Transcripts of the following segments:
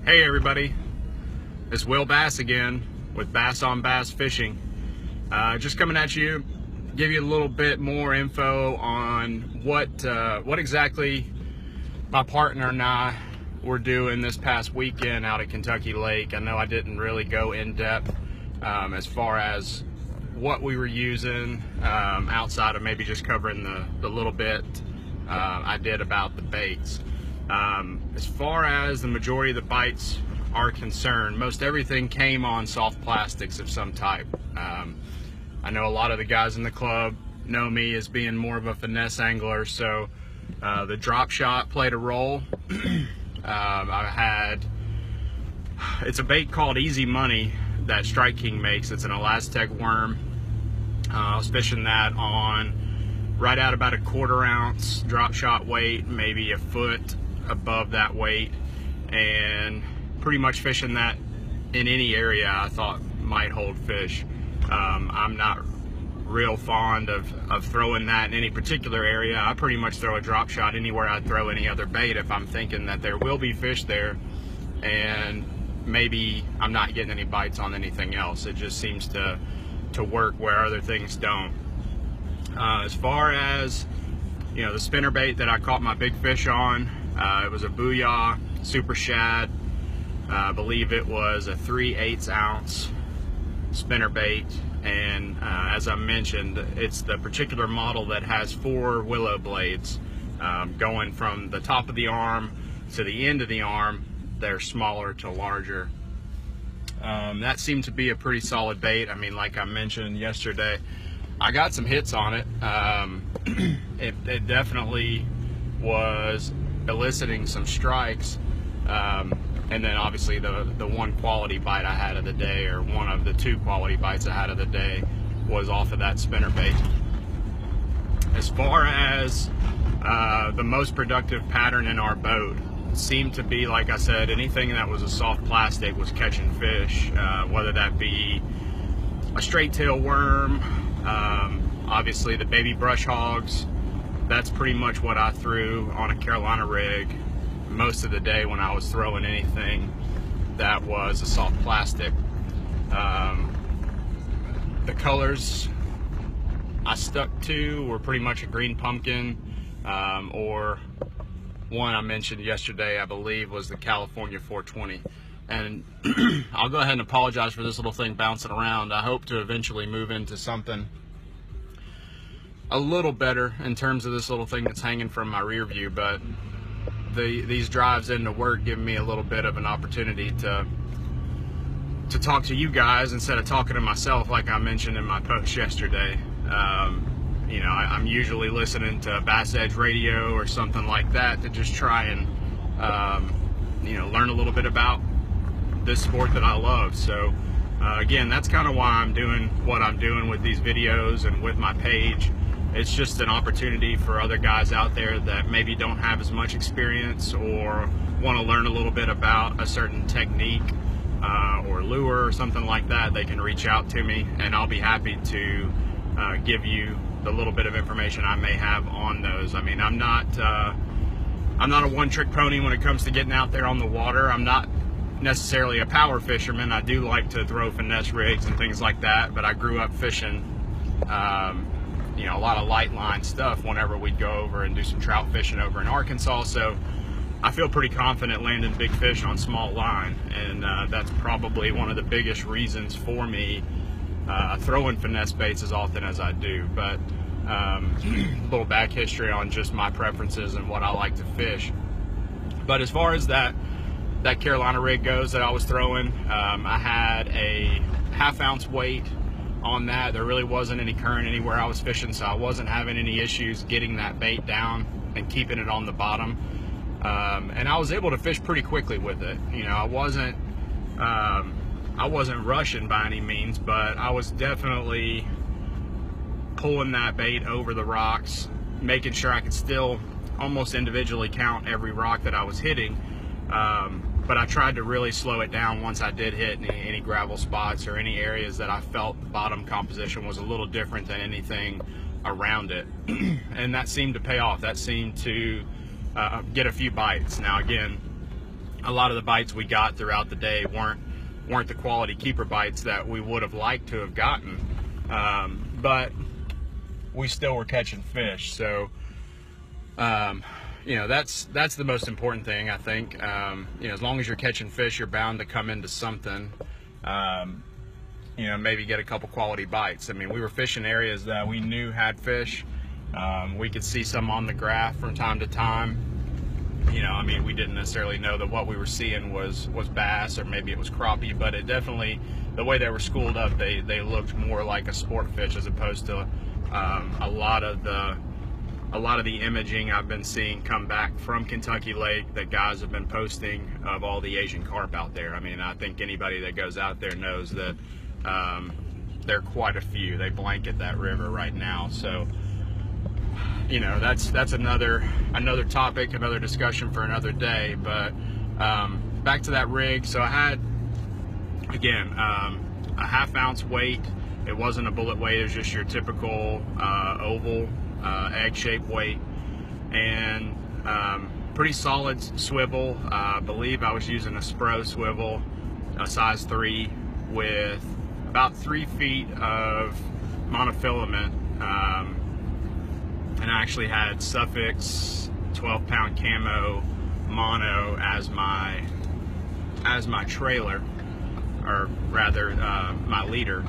Hey everybody, it's Will Bass again with Bass on Bass Fishing. Just coming at you, give you a little bit more info on what exactly my partner and I were doing this past weekend out at Kentucky Lake. I know I didn't really go in depth as far as what we were using outside of maybe just covering the little bit I did about the baits. As far as the majority of the bites are concerned, most everything came on soft plastics of some type. I know a lot of the guys in the club know me as being more of a finesse angler, so the drop shot played a role. It's a bait called Easy Money that Strike King makes. It's an Elastec worm. I was fishing that on right at about a 1/4 ounce drop shot weight, maybe a foot above that weight, and pretty much fishing that in any area I thought might hold fish. I'm not real fond of throwing that in any particular area. I pretty much throw a drop shot anywhere I'd throw any other bait if I'm thinking that there will be fish there and maybe I'm not getting any bites on anything else. It just seems to work where other things don't. As far as the spinnerbait that I caught my big fish on, it was a Booyah Super Shad. I believe it was a 3/8 ounce spinnerbait, and as I mentioned, it's the particular model that has 4 willow blades going from the top of the arm to the end of the arm. They're smaller to larger. That seemed to be a pretty solid bait. I mean, like I mentioned yesterday, I got some hits on it. It definitely was eliciting some strikes, and then obviously the one quality bite I had of the day, or one of the 2 quality bites I had of the day, was off of that spinnerbait. As far as the most productive pattern in our boat, seemed to be, like I said, anything that was a soft plastic was catching fish, whether that be a straight tail worm, obviously the baby brush hogs. That's pretty much what I threw on a Carolina rig most of the day when I was throwing anything that was a soft plastic. The colors I stuck to were pretty much a green pumpkin, or one I mentioned yesterday, I believe, was the California 420. And I'll go ahead and apologize for this little thing bouncing around. I hope to eventually move into something a little better in terms of this little thing that's hanging from my rear view, but these drives into work give me a little bit of an opportunity to talk to you guys instead of talking to myself, like I mentioned in my post yesterday. I'm usually listening to Bass Edge Radio or something like that to just try and learn a little bit about this sport that I love. So again, that's kind of why I'm doing what I'm doing with these videos and with my page. It's just an opportunity for other guys out there that maybe don't have as much experience or want to learn a little bit about a certain technique or lure or something like that. They can reach out to me and I'll be happy to give you the little bit of information I may have on those. I mean, I'm not a one-trick pony when it comes to getting out there on the water. I'm not necessarily a power fisherman. I do like to throw finesse rigs and things like that, but I grew up fishing a lot of light line stuff whenever we'd go over and do some trout fishing over in Arkansas, so I feel pretty confident landing big fish on small line, and that's probably one of the biggest reasons for me throwing finesse baits as often as I do. But a little back history on just my preferences and what I like to fish. But as far as that Carolina rig goes that I was throwing, I had a 1/2 ounce weight on that. There really wasn't any current anywhere I was fishing, so I wasn't having any issues getting that bait down and keeping it on the bottom. And I was able to fish pretty quickly with it. I wasn't rushing by any means, but I was definitely pulling that bait over the rocks, making sure I could still almost individually count every rock that I was hitting. But I tried to really slow it down once I did hit any gravel spots or any areas that I felt the bottom composition was a little different than anything around it. And that seemed to pay off. That seemed to get a few bites. Now again, a lot of the bites we got throughout the day weren't the quality keeper bites that we would have liked to have gotten, but we still were catching fish. So you know, that's the most important thing, I think. You know, as long as you're catching fish, you're bound to come into something, you know, maybe get a couple quality bites. I mean, we were fishing areas that we knew had fish. We could see some on the graph from time to time. You know, I mean, we didn't necessarily know that what we were seeing was bass, or maybe it was crappie, but it definitely, the way they were schooled up, they looked more like a sport fish, as opposed to a lot of the imaging I've been seeing come back from Kentucky Lake that guys have been posting of all the Asian carp out there. I mean, I think anybody that goes out there knows that there are quite a few. They blanket that river right now. So, you know, that's another topic, another discussion for another day. But back to that rig. So I had, again, a ½ ounce weight. It wasn't a bullet weight. It was just your typical oval egg-shaped weight, and pretty solid swivel. I believe I was using a Spro swivel, a size 3, with about 3 feet of monofilament. And I actually had Suffix 12-pound camo mono as my trailer, or rather my leader.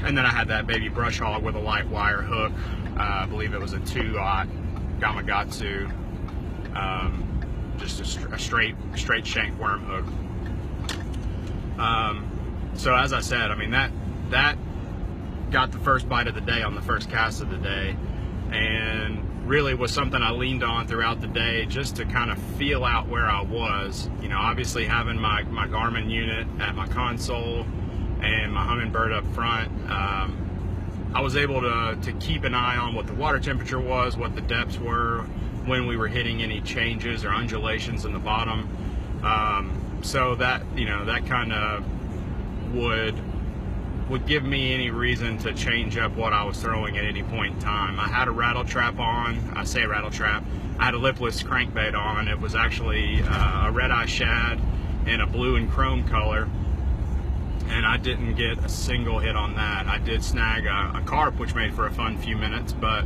And then I had that baby brush hog with a light wire hook. I believe it was a 2-aught Gamakatsu, just a straight shank worm hook. So as I said, I mean, that got the first bite of the day on the first cast of the day, and really was something I leaned on throughout the day just to kind of feel out where I was. You know, obviously having my Garmin unit at my console and my Humminbird up front, I was able to keep an eye on what the water temperature was, what the depths were, when we were hitting any changes or undulations in the bottom. So that, you know, that kind of would give me any reason to change up what I was throwing at any point in time. I had a rattle trap on. I say rattle trap. I had a lipless crankbait on. It was actually a red-eye shad in a blue and chrome color, and I didn't get a single hit on that. I did snag a carp, which made for a fun few minutes, but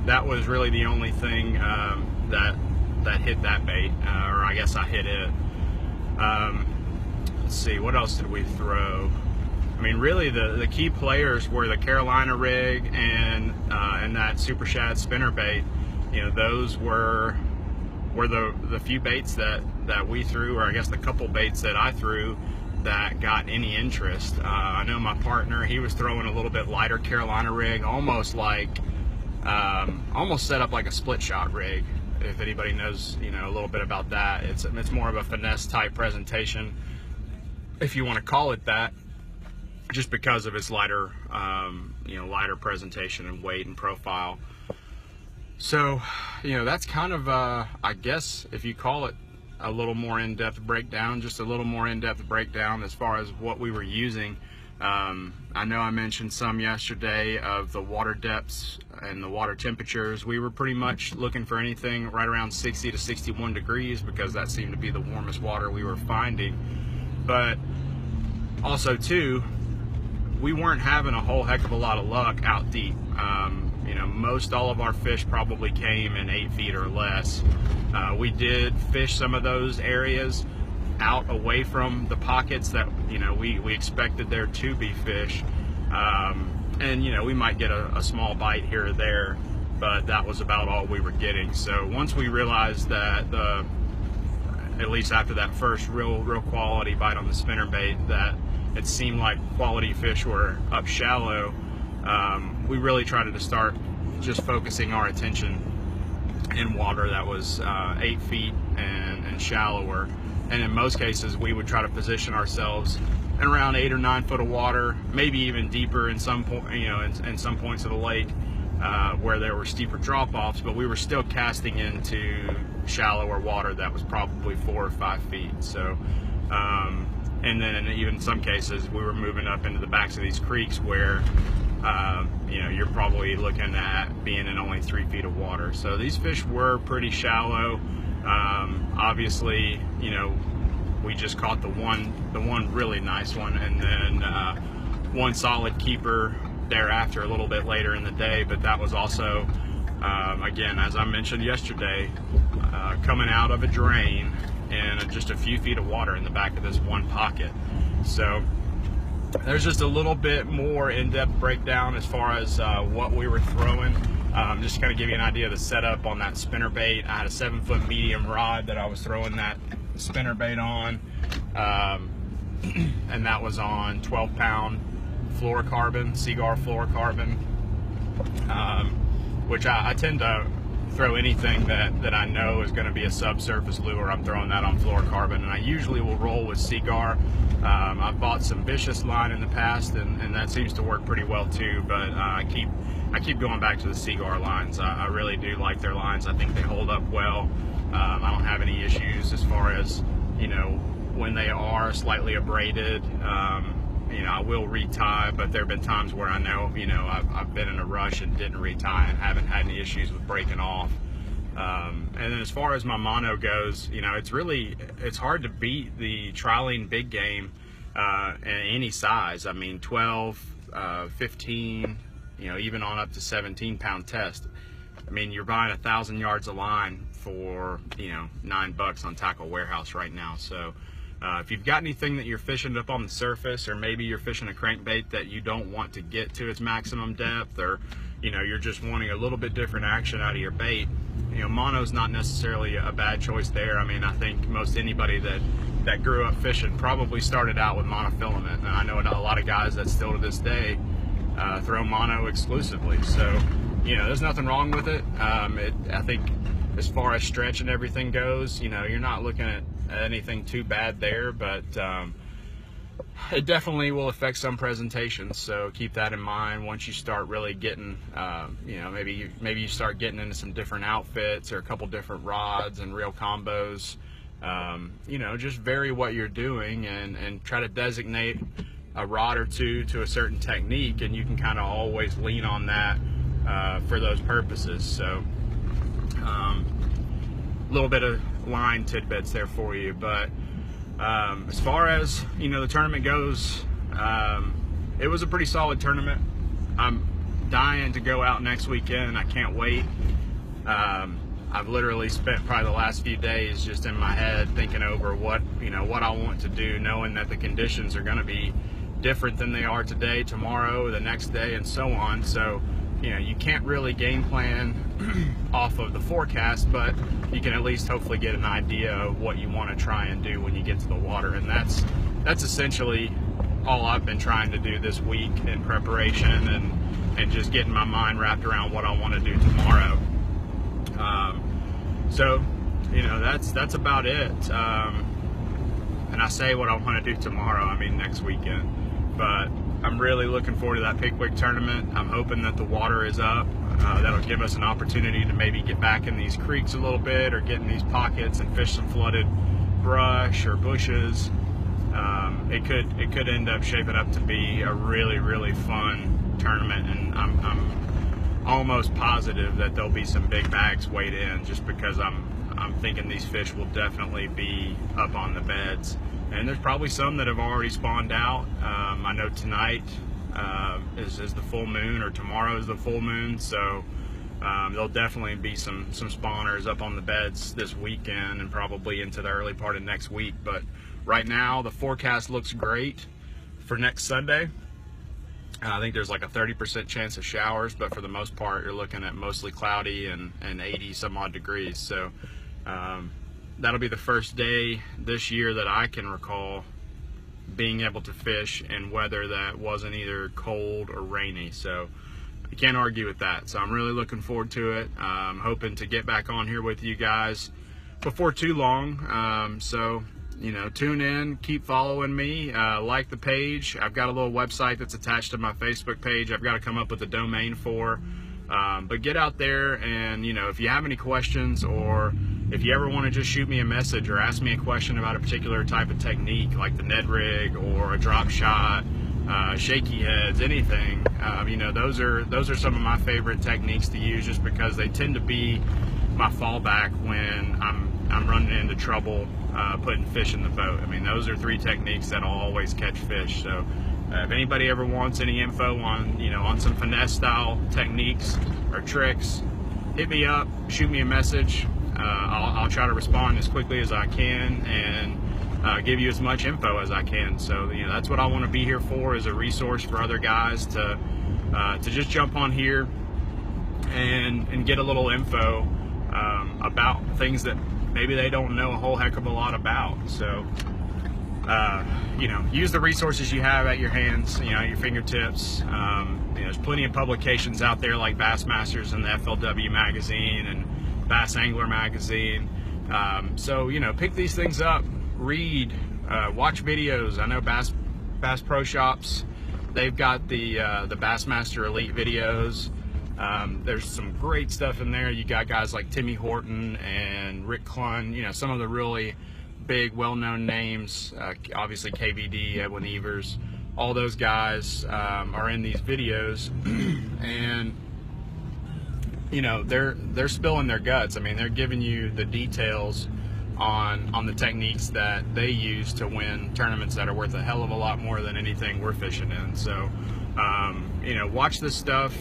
that was really the only thing that hit that bait, or I guess I hit it. Let's see, what else did we throw? I mean, really the key players were the Carolina rig and that Super Shad spinnerbait. You know, those were the few baits that we threw, or I guess the couple baits that I threw that got any interest. I know my partner, he was throwing a little bit lighter Carolina rig, almost set up like a split shot rig. If anybody knows, you know, a little bit about that, it's more of a finesse type presentation, if you want to call it that, just because of its lighter, you know, lighter presentation and weight and profile. So, you know, that's kind of, I guess, if you call it a little more in-depth breakdown, just a little more in-depth breakdown as far as what we were using. I know I mentioned some yesterday of the water depths and the water temperatures. We were pretty much looking for anything right around 60 to 61 degrees because that seemed to be the warmest water we were finding. But also too, we weren't having a whole heck of a lot of luck out deep. You know, most all of our fish probably came in 8 feet or less. We did fish some of those areas out away from the pockets that, you know, we expected there to be fish. And, you know, we might get a small bite here or there, but that was about all we were getting. So once we realized that at least after that first real quality bite on the spinnerbait, that it seemed like quality fish were up shallow, we really tried to start just focusing our attention in water that was 8 feet and shallower. And in most cases, we would try to position ourselves in around 8 or 9 foot of water, maybe even deeper in some in some points of the lake where there were steeper drop-offs. But we were still casting into shallower water that was probably 4 or 5 feet. So, and then in even some cases, we were moving up into the backs of these creeks where you know, you're probably looking at being in only 3 feet of water. So these fish were pretty shallow. Obviously, you know, we just caught the one really nice one, and then one solid keeper thereafter a little bit later in the day. But that was also, again, as I mentioned yesterday, coming out of a drain and just a few feet of water in the back of this one pocket. So there's just a little bit more in-depth breakdown as far as what we were throwing. Just to kind of give you an idea of the setup on that spinner bait. I had a 7-foot medium rod that I was throwing that spinner bait on, and that was on 12-pound fluorocarbon, Seaguar fluorocarbon, which I tend to throw anything that I know is going to be a subsurface lure. I'm throwing that on fluorocarbon, and I usually will roll with Seaguar. I've bought some vicious line in the past, and that seems to work pretty well too, but I keep going back to the Seaguar lines. I really do like their lines. I think they hold up well. I don't have any issues as far as, you know, when they are slightly abraded. You know, I will retie, but there have been times where I know, you know, I've been in a rush and didn't retie and haven't had any issues with breaking off. And then as far as my mono goes, you know, it's hard to beat the Trilene big game in any size. I mean, 12, 15, you know, even on up to 17-pound test. I mean, you're buying 1,000 yards of line for, you know, $9 on Tackle Warehouse right now. So if you've got anything that you're fishing up on the surface, or maybe you're fishing a crankbait that you don't want to get to its maximum depth, or, you know, you're just wanting a little bit different action out of your bait, you know, mono's not necessarily a bad choice there. I mean, I think most anybody that grew up fishing probably started out with monofilament, and I know a lot of guys that still to this day throw mono exclusively. So, you know, there's nothing wrong with it. I think as far as stretch and everything goes, you know, you're not looking at anything too bad there, but it definitely will affect some presentations. So keep that in mind once you start really getting, you know, maybe you start getting into some different outfits or a couple different rods and reel combos. You know, just vary what you're doing and try to designate a rod or two to a certain technique, and you can kind of always lean on that for those purposes. So a little bit of line tidbits there for you. But as far as, you know, the tournament goes, it was a pretty solid tournament. I'm dying to go out next weekend. I can't wait. I've literally spent probably the last few days just in my head thinking over what I want to do, knowing that the conditions are going to be different than they are today, tomorrow, the next day, and so on. So, you know, you can't really game plan off of the forecast, but you can at least hopefully get an idea of what you want to try and do when you get to the water. And that's essentially all I've been trying to do this week in preparation, and just getting my mind wrapped around what I want to do tomorrow. So, you know, that's about it. And I say what I want to do tomorrow, I mean next weekend. But I'm really looking forward to that Pickwick tournament. I'm hoping that the water is up. That'll give us an opportunity to maybe get back in these creeks a little bit, or get in these pockets and fish some flooded brush or bushes. It could end up shaping up to be a really, really fun tournament, and I'm almost positive that there'll be some big bags weighed in, just because I'm thinking these fish will definitely be up on the beds. And there's probably some that have already spawned out. I know tonight is the full moon, or tomorrow is the full moon, so there'll definitely be some spawners up on the beds this weekend and probably into the early part of next week. But right now the forecast looks great for next Sunday. I think there's like a 30% chance of showers, but for the most part you're looking at mostly cloudy and 80 some odd degrees. So that'll be the first day this year that I can recall being able to fish in weather that wasn't either cold or rainy. So you can't argue with that. So I'm really looking forward to it. I'm hoping to get back on here with you guys before too long. So, you know, tune in, keep following me, like the page. I've got a little website that's attached to my Facebook page I've got to come up with a domain for. But get out there, and, you know, if you have any questions, or if you ever want to just shoot me a message or ask me a question about a particular type of technique, like the Ned rig or a drop shot, shaky heads, anything, you know, those are some of my favorite techniques to use, just because they tend to be my fallback when I'm I'm running into trouble putting fish in the boat. I mean, those are 3 techniques that'll always catch fish. So if anybody ever wants any info on, on some finesse style techniques or tricks, hit me up, shoot me a message. I'll try to respond as quickly as I can and give you as much info as I can. So that's what I want to be here for, is a resource for other guys to just jump on here and get a little info about things that maybe they don't know a whole heck of a lot about. So use the resources you have at your hands, at your fingertips. There's plenty of publications out there like Bassmasters and the FLW magazine and Bass Angler magazine. So pick these things up, read, watch videos. I know Bass Pro Shops, they've got the Bassmaster Elite videos. There's some great stuff in there. You got guys like Timmy Horton and Rick Clunn, some of the really big, well-known names. Obviously KVD, Edwin Evers, all those guys are in these videos, and they're spilling their guts. I mean, they're giving you the details on the techniques that they use to win tournaments that are worth a hell of a lot more than anything we're fishing in. So watch this stuff,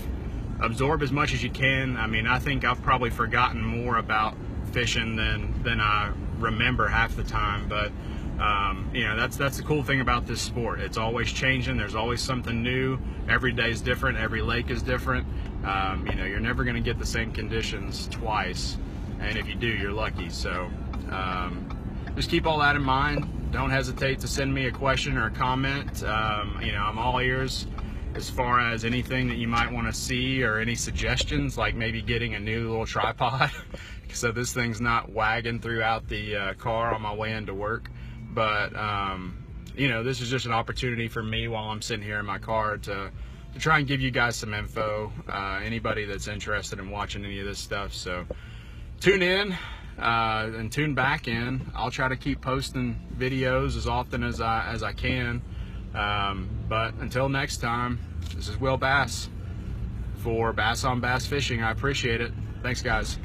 absorb as much as you can. I mean, I think I've probably forgotten more about fishing than I remember half the time, but that's the cool thing about this sport. It's always changing. There's always something new. Every day is different. Every lake is different. You're never going to get the same conditions twice, and if you do, you're lucky. So just keep all that in mind. Don't hesitate to send me a question or a comment. I'm all ears as far as anything that you might want to see, or any suggestions, like maybe getting a new little tripod so this thing's not wagging throughout the car on my way into work. But this is just an opportunity for me while I'm sitting here in my car to try and give you guys some info, anybody that's interested in watching any of this stuff. So tune in and tune back in. I'll try to keep posting videos as often as I can. But until next time, this is Will Bass for Bass on Bass Fishing. I appreciate it. Thanks, guys.